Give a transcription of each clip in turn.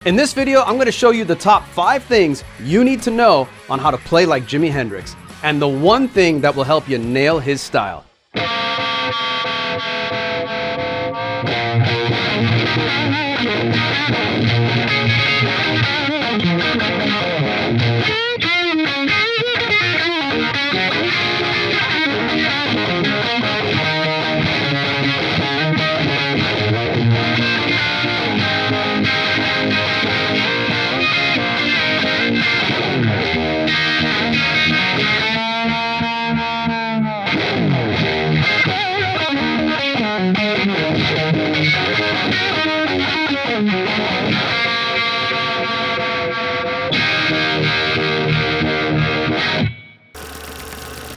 In this video, I'm going to show you the top 5 things you need to know on how to play like Jimi Hendrix, and the one thing that will help you nail his style.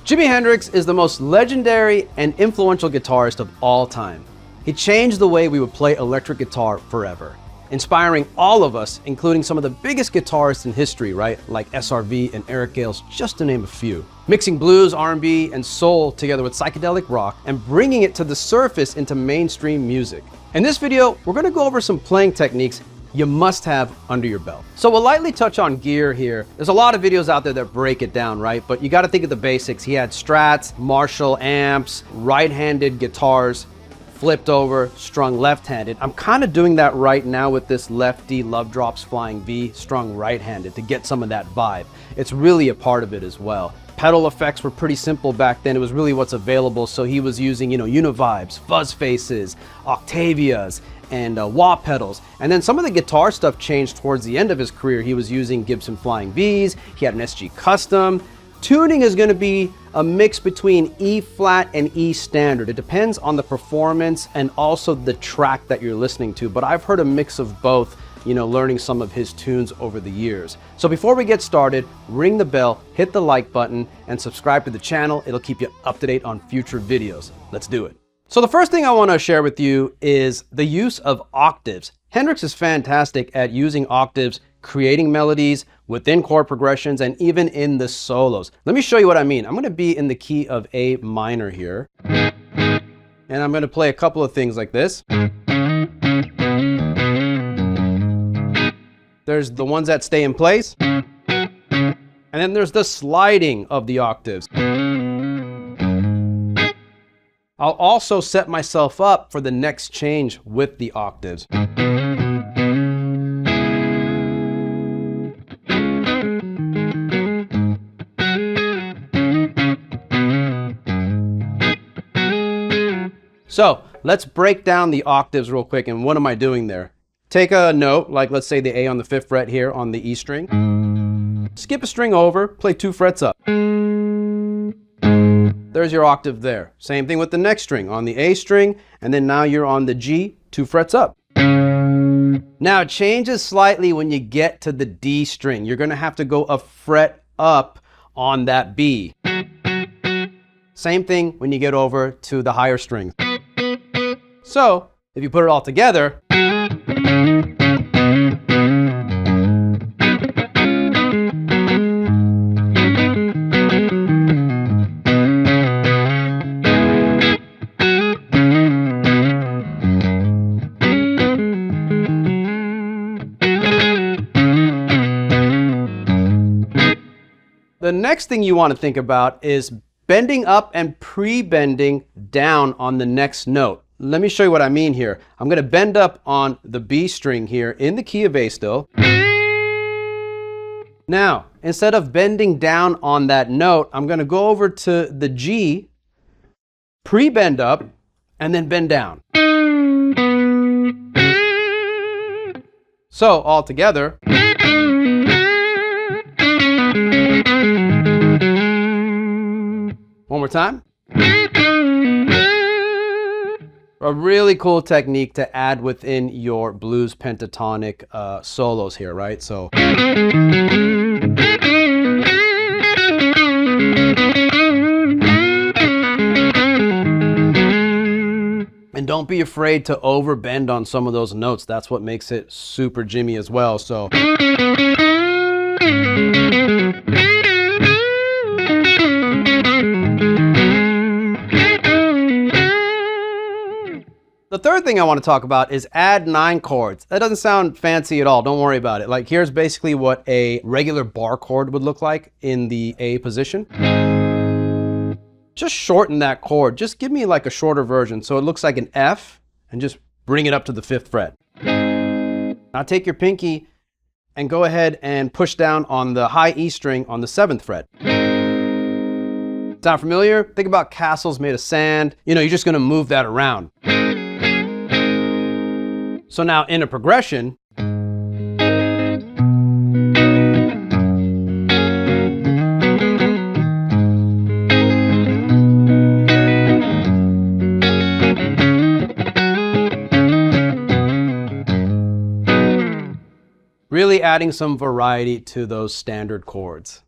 Jimi Hendrix is the most legendary and influential guitarist of all time. He changed the way we would play electric guitar forever, inspiring all of us, including some of the biggest guitarists in history, right? Like SRV and Eric Gales, just to name a few. Mixing blues, R&B, and soul together with psychedelic rock and bringing it to the surface into mainstream music. In this video, we're gonna go over some playing techniques you must have under your belt. So we'll lightly touch on gear here. There's a lot of videos out there that break it down, right? But you gotta think of the basics. He had Strats, Marshall amps, right-handed guitars, flipped over, strung left-handed. I'm kind of doing that right now with this lefty Love Drops Flying V strung right-handed to get some of that vibe. It's really a part of it as well. Pedal effects were pretty simple back then. It was really what's available. So he was using, univibes, fuzz faces, octavias, and wah pedals. And then some of the guitar stuff changed towards the end of his career. He was using Gibson Flying Vs. He had an SG Custom. Tuning is going to be a mix between E flat and E standard. It depends on the performance and also the track that you're listening to. But I've heard a mix of both, learning some of his tunes over the years. So before we get started, ring the bell, hit the like button, and subscribe to the channel. It'll keep you up to date on future videos. Let's do it. So the first thing I want to share with you is the use of octaves. Hendrix is fantastic at using octaves, creating melodies within chord progressions, and even in the solos. Let me show you what I mean. I'm going to be in the key of A minor here, and I'm going to play a couple of things like this. There's the ones that stay in place, and then there's the sliding of the octaves. I'll also set myself up for the next change with the octaves. So let's break down the octaves real quick. And what am I doing there? Take a note, like let's say the A on the 5th fret here on the E string. Skip a string over, play 2 frets up. There's your octave there. Same thing with the next string on the A string, and then now you're on the G, 2 frets up. Now it changes slightly when you get to the D string. You're gonna have to go a fret up on that B. Same thing when you get over to the higher strings. So if you put it all together, the next thing you want to think about is bending up and pre-bending down on the next note. Let me show you what I mean here. I'm going to bend up on the B string here in the key of A still. Now, instead of bending down on that note, I'm going to go over to the G, pre-bend up, and then bend down. So, all together. One more time. A really cool technique to add within your blues pentatonic solos here, right? So. And don't be afraid to overbend on some of those notes. That's what makes it super Jimmy as well. So. The third thing I want to talk about is add 9 chords. That doesn't sound fancy at all. Don't worry about it. Like, here's basically what a regular bar chord would look like in the A position. Just shorten that chord. Just give me like a shorter version so it looks like an F, and just bring it up to the 5th fret. Now take your pinky and go ahead and push down on the high E string on the 7th fret. Sound familiar? Think about castles made of sand. You know, you're just gonna move that around. So now in a progression, really adding some variety to those standard chords.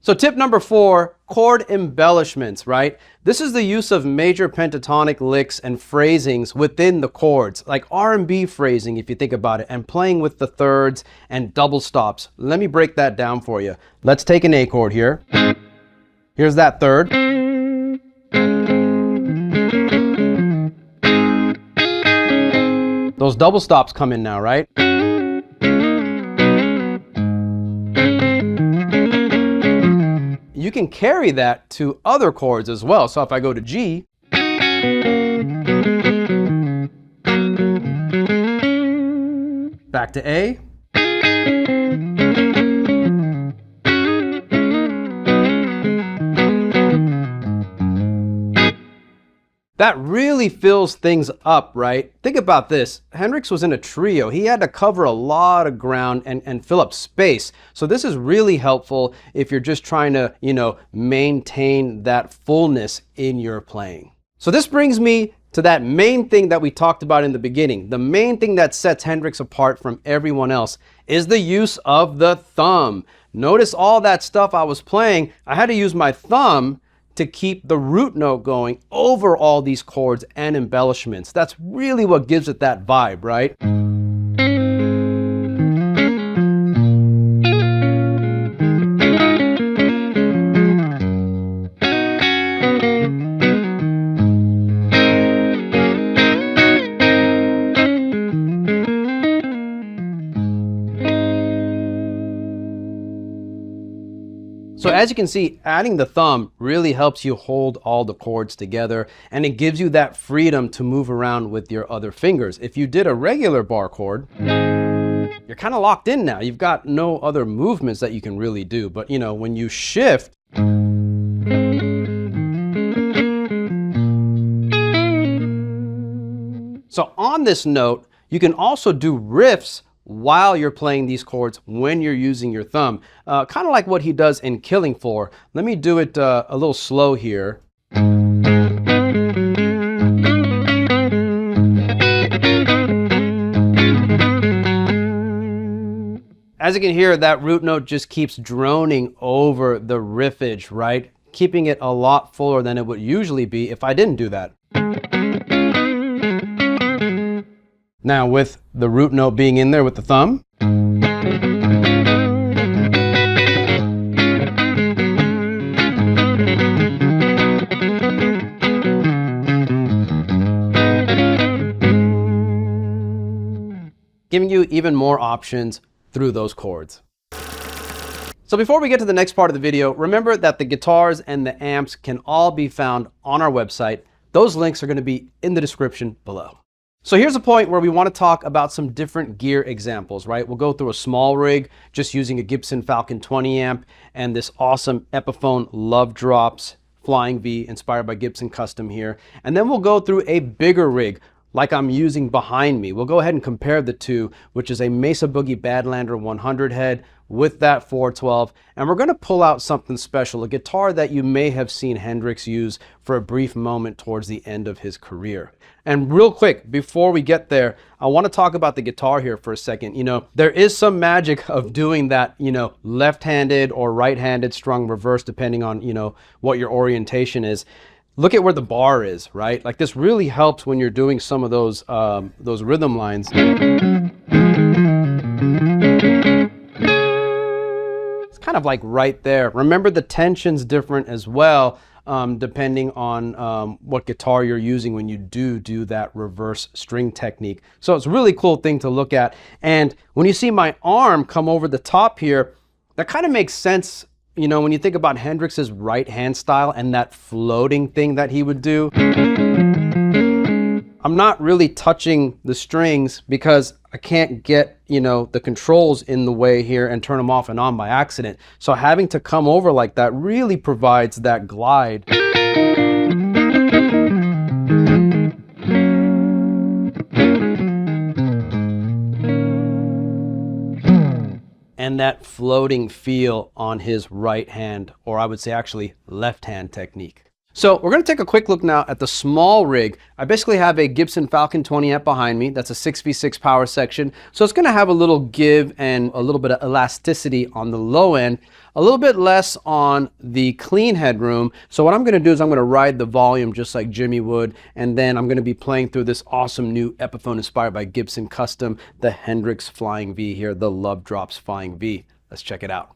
So tip number 4, chord embellishments, right? This is the use of major pentatonic licks and phrasings within the chords, like R&B phrasing if you think about it, and playing with the thirds and double stops. Let me break that down for you. Let's take an A chord here. Here's that third. Those double stops come in now, right? You can carry that to other chords as well. So if I go to G, back to A, that really fills things up, right? Think about this. Hendrix was in a trio. He had to cover a lot of ground and fill up space. So this is really helpful if you're just trying to, you know, maintain that fullness in your playing. So this brings me to that main thing that we talked about in the beginning. The main thing that sets Hendrix apart from everyone else is the use of the thumb. Notice all that stuff I was playing, I had to use my thumb to keep the root note going over all these chords and embellishments. That's really what gives it that vibe, right? So as you can see, adding the thumb really helps you hold all the chords together, and it gives you that freedom to move around with your other fingers. If you did a regular bar chord, you're kind of locked in now. You've got no other movements that you can really do. But you know, when you shift, so on this note, you can also do riffs while you're playing these chords when you're using your thumb. Kind of like what he does in Killing Floor. Let me do it a little slow here. As you can hear, that root note just keeps droning over the riffage, right? Keeping it a lot fuller than it would usually be if I didn't do that. Now with the root note being in there with the thumb, giving you even more options through those chords. So before we get to the next part of the video, remember that the guitars and the amps can all be found on our website. Those links are going to be in the description below. So here's a point where we want to talk about some different gear examples, right? We'll go through a small rig just using a Gibson Falcon 20 amp and this awesome Epiphone Love Drops Flying V inspired by Gibson Custom here. And then we'll go through a bigger rig like I'm using behind me. We'll go ahead and compare the two, which is a Mesa Boogie Badlander 100 head with that 412. And we're going to pull out something special, a guitar that you may have seen Hendrix use for a brief moment towards the end of his career. And real quick, before we get there, I want to talk about the guitar here for a second. You know, there is some magic of doing that, you know, left-handed or right-handed strung reverse, depending on, you know, what your orientation is. Look at where the bar is, right? Like this really helps when you're doing some of those rhythm lines. It's kind of like right there. Remember the tension's different as well. depending on what guitar you're using when you do that reverse string technique. So it's a really cool thing to look at. And when you see my arm come over the top here, that kind of makes sense, you know, when you think about Hendrix's right hand style and that floating thing that he would do. I'm not really touching the strings because I can't get, you know, the controls in the way here and turn them off and on by accident. So having to come over like that really provides that glide. And that floating feel on his right hand, or I would say actually left hand technique. So we're going to take a quick look now at the small rig. I basically have a Gibson Falcon 20 amp behind me. That's a 6v6 power section. So it's going to have a little give and a little bit of elasticity on the low end, a little bit less on the clean headroom. So what I'm going to do is I'm going to ride the volume just like Jimmy would, and then I'm going to be playing through this awesome new Epiphone inspired by Gibson custom, the Hendrix Flying V here, the Love Drops Flying V. Let's check it out.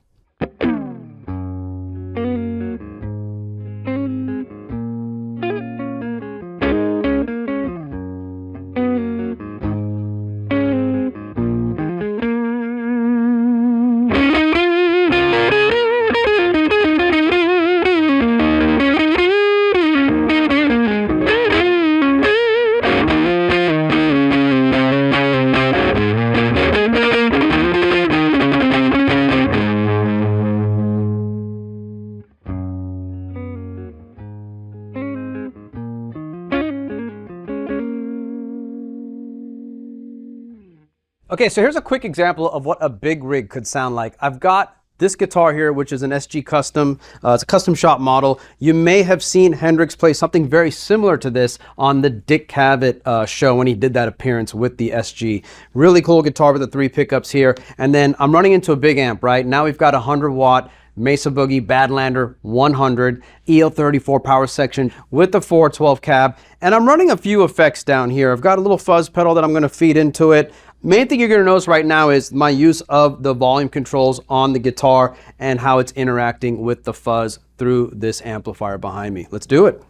Okay, so here's a quick example of what a big rig could sound like. I've got this guitar here, which is an SG Custom. It's a custom shop model. You may have seen Hendrix play something very similar to this on the Dick Cavett show when he did that appearance with the SG. Really cool guitar with the 3 pickups here. And then I'm running into a big amp, right? Now we've got a 100-watt Mesa Boogie Badlander 100 EL34 power section with the 412 cab. And I'm running a few effects down here. I've got a little fuzz pedal that I'm going to feed into it. Main thing you're going to notice right now is my use of the volume controls on the guitar and how it's interacting with the fuzz through this amplifier behind me. Let's do it.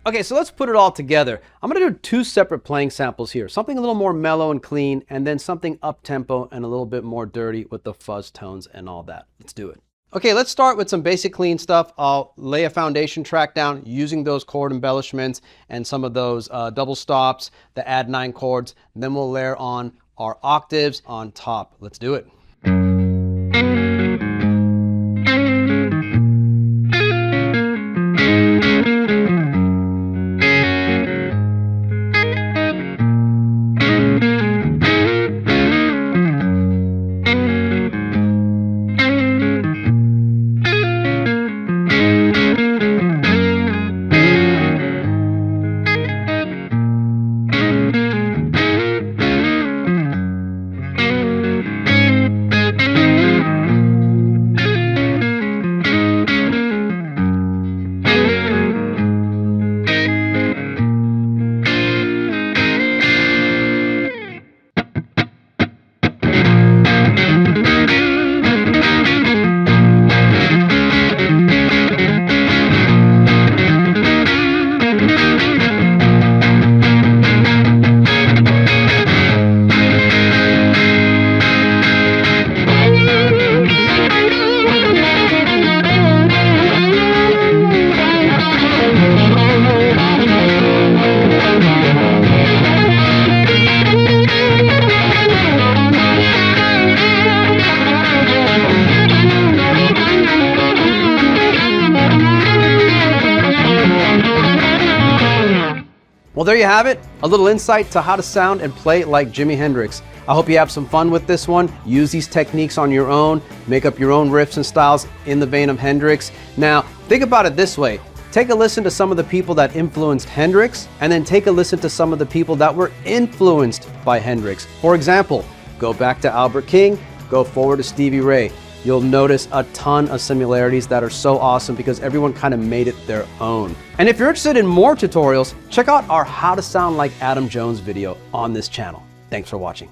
Okay, so let's put it all together. I'm going to do 2 separate playing samples here. Something a little more mellow and clean, and then something up-tempo and a little bit more dirty with the fuzz tones and all that. Let's do it. Okay, let's start with some basic clean stuff. I'll lay a foundation track down using those chord embellishments and some of those double stops, the add 9 chords. Then we'll layer on our octaves on top. Let's do it. there you have it, a little insight to how to sound and play like Jimi Hendrix. I hope you have some fun with this one. Use these techniques on your own, make up your own riffs and styles in the vein of Hendrix. Now, think about it this way. Take a listen to some of the people that influenced Hendrix, and then take a listen to some of the people that were influenced by Hendrix. For example, go back to Albert King, go forward to Stevie Ray. You'll notice a ton of similarities that are so awesome because everyone kind of made it their own. And if you're interested in more tutorials, check out our How to Sound Like Adam Jones video on this channel. Thanks for watching.